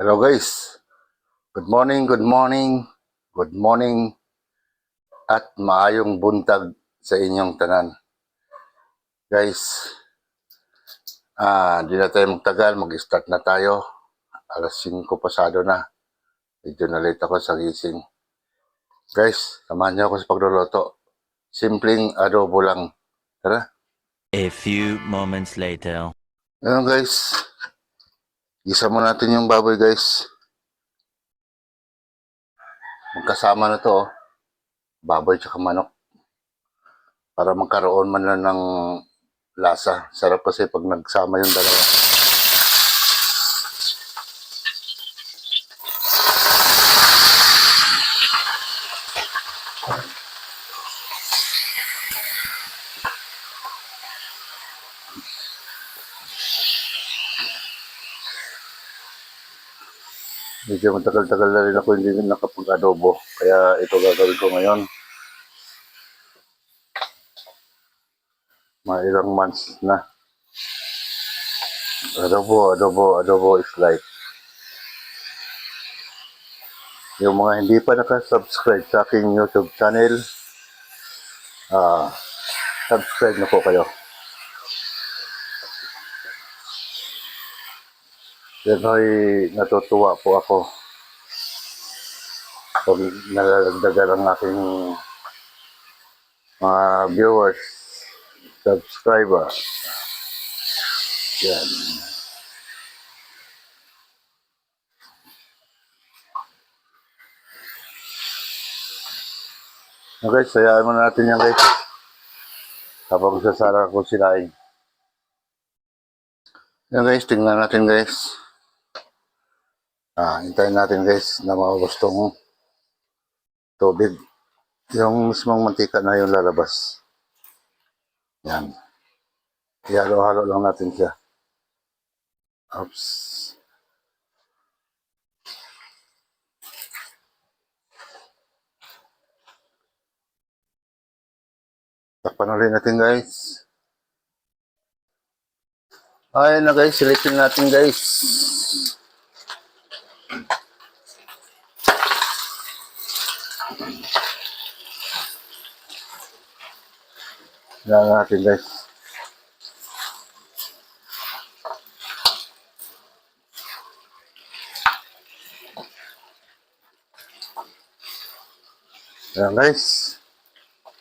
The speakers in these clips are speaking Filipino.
Hello guys, good morning, good morning, good morning at maayong buntag sa inyong tanan. Guys, di na tayo magtagal, mag-start na tayo. Alas 5 pasado na, medyo na late ako sa gising. Guys, samahan niyo ako sa pagluluto. Simpleng adobo lang. Tara. A few moments later. Ngayon guys, gisa mo natin yung baboy guys. Magkasama na to, baboy tsaka manok. Para magkaroon man lang ng lasa. Sarap kasi pag nagsama yung dalawa. Medyo matagal-tagal na rin ako hindi nakapag-adobo. Kaya ito gagawin ko ngayon. Mga ilang months na. Adobo is life. Yung mga hindi pa nakasubscribe sa aking YouTube channel, subscribe na po kayo. Yan ay natutuwa po ako pag nalalagdagan ang aking mga viewers, subscribers. Yan. Okay, sayaan muna natin yan guys. Habang sasara ko sinain. Yan guys, tingnan natin guys. Hintayin natin guys na maubos tong tubig. Yung mismong mantika na yung lalabas. Yan. Ihalo-halo lang natin siya. Oops. Takpan ulit natin guys. Ayun na guys, silipin natin guys. Yan natin guys. Yan guys.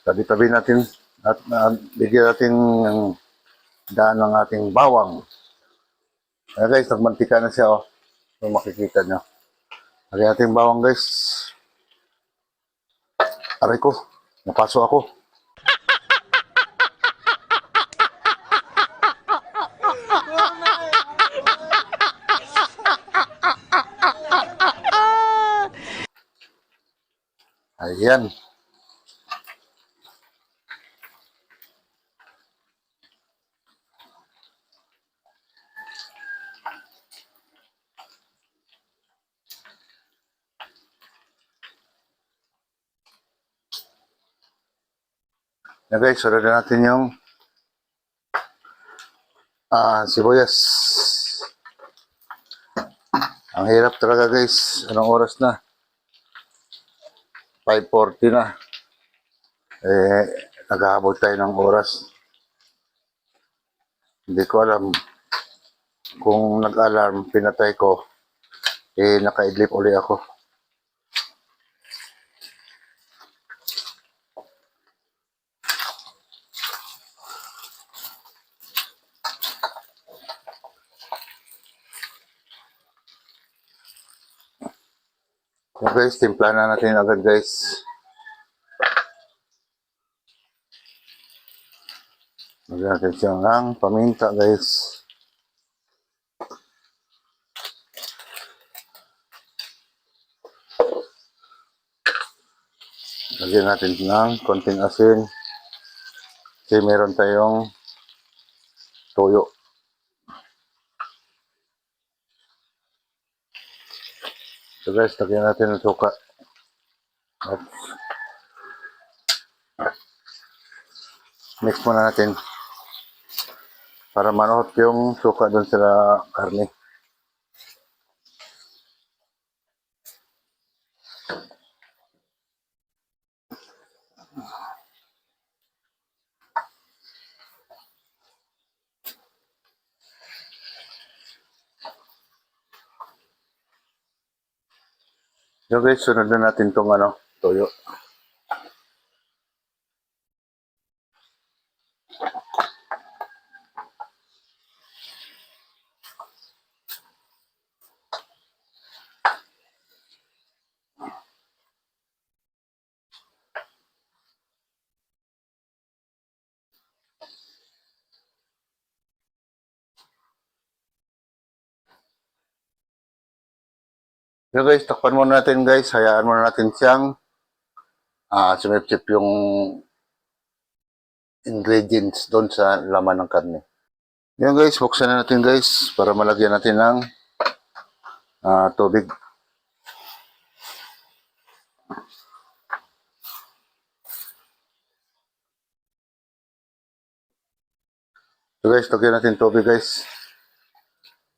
Tabi-tabi natin at bigyan natin ng daan ng ating bawang. Ayan guys, nagmantika na siya oh. Kung makikita nyo. Lagyan natin bawang guys. Aray ko, napaso ako. Ayan. Yan guys, sunod na natin yung sibuyas. Ang hirap talaga guys. Anong oras na? 5:40 na. Naghahabol tayo ng oras. Hindi ko alam kung nag-alarm, pinatay ko. Naka-idlip uli ako. So guys, timpla na natin agad guys. Lagyan natin siya ng paminta guys. Lagyan natin ng konting asin. Kasi meron tayong toyo. So guys, lagyan natin ng suka. At mix muna natin para manuhot yung suka doon sa karne. Yung guys, sunod na natin tong toyo. Yung guys, takpan muna natin guys. Hayaan muna natin siyang sumipsip yung ingredients doon sa laman ng karne. Yan guys, buksan na natin guys para malagyan natin ng tubig. So guys, lagyan natin tubig guys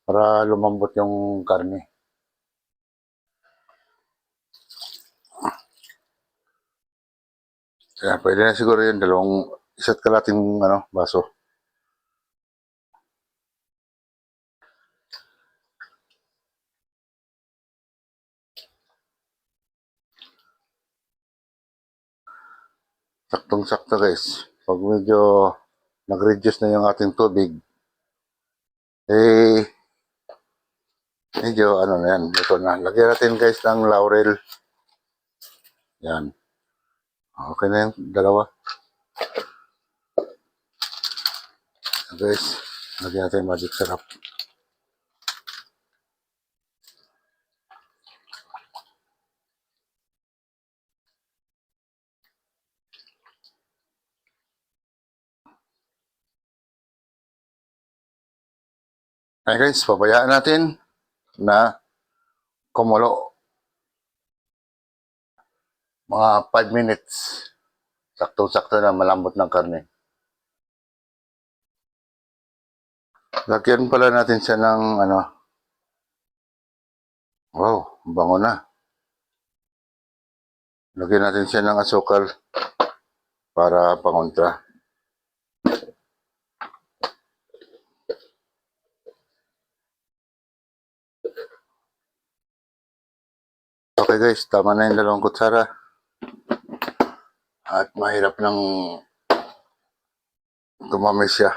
para lumambot yung karne. Kaya pwede na siguro yun, isa't kalating baso. Saktong-sakto guys. Pag medyo nag-reduce na yung ating tubig, medyo na yan, ito na. Lagyan natin guys ng laurel. Yan. Okay na yung dalawa. Guys, lagyan natin magic syrup. Okay guys, pabayaan natin na kumulo. Mga 5 minutes. Sakto-sakto na malambot ng karne. Lagyan pala natin siya ng wow, bango na. Lagyan natin siya ng asukal para pangontra. Okay guys, tama na yung 2 kutsara. At mahirap nang dumami siya.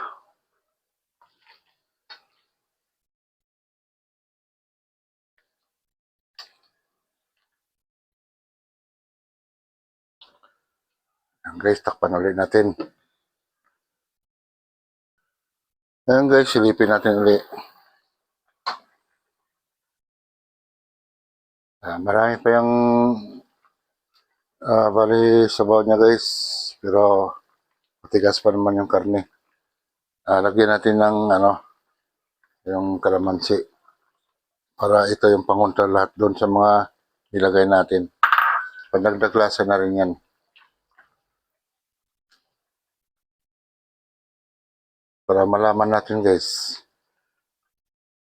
Guys, takpan ulit natin. Ayan guys, silipin natin ulit. Marami pa yung bali sabaw niya guys. Pero matigas pa naman yung karne. Lagyan natin ng yung kalamansi. Para ito yung pangontra lahat doon sa mga nilagay natin. Panagdaglasa na rin yan. Para malaman natin guys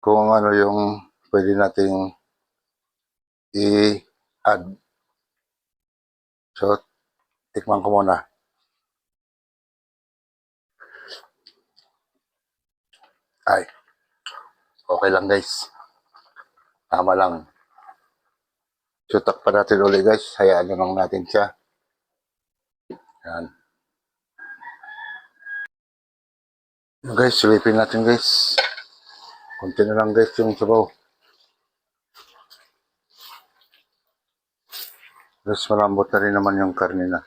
kung ano yung pwede nating i-add. So, tikman ko muna. Ay, okay lang guys. Tama lang. So, takpan natin ulit guys. Hayaan na lang natin siya. Yan. Guys, silipin natin guys. Kunti na lang guys yung sabaw. Guys, malambot na rin naman yung karne na.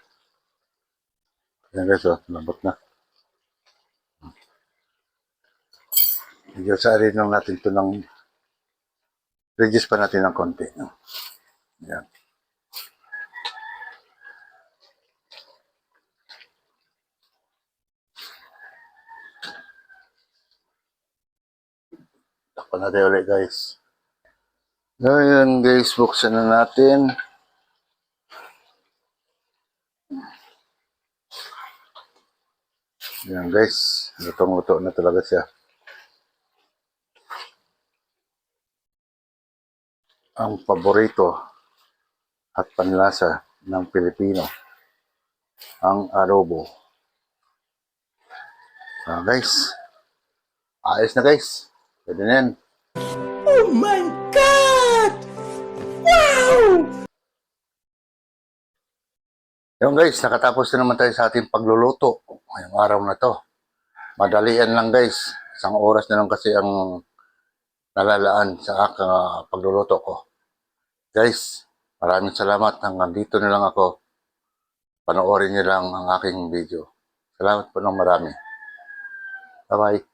Yan guys, malambot na. Medyo saarin lang natin ito ng reduce pa natin ng konti. Yan. Takpan natin ulit guys. Ngayon guys, buksan na natin. Yan guys, lutong-luto na talaga siya. Ang paborito at panlasa ng Pilipino, ang adobo. Guys, ayos na guys. Pwede na yan. Oh my God! Wow! Yung guys, nakatapos na naman tayo sa ating pagluluto ngayong araw na to. Madalian lang guys. Isang oras na lang kasi ang nalalaan sa aking pagluluto ko. Guys, maraming salamat. Hanggang dito na lang ako. Panoorin niyo lang ang aking video. Salamat po ng marami. Bye-bye.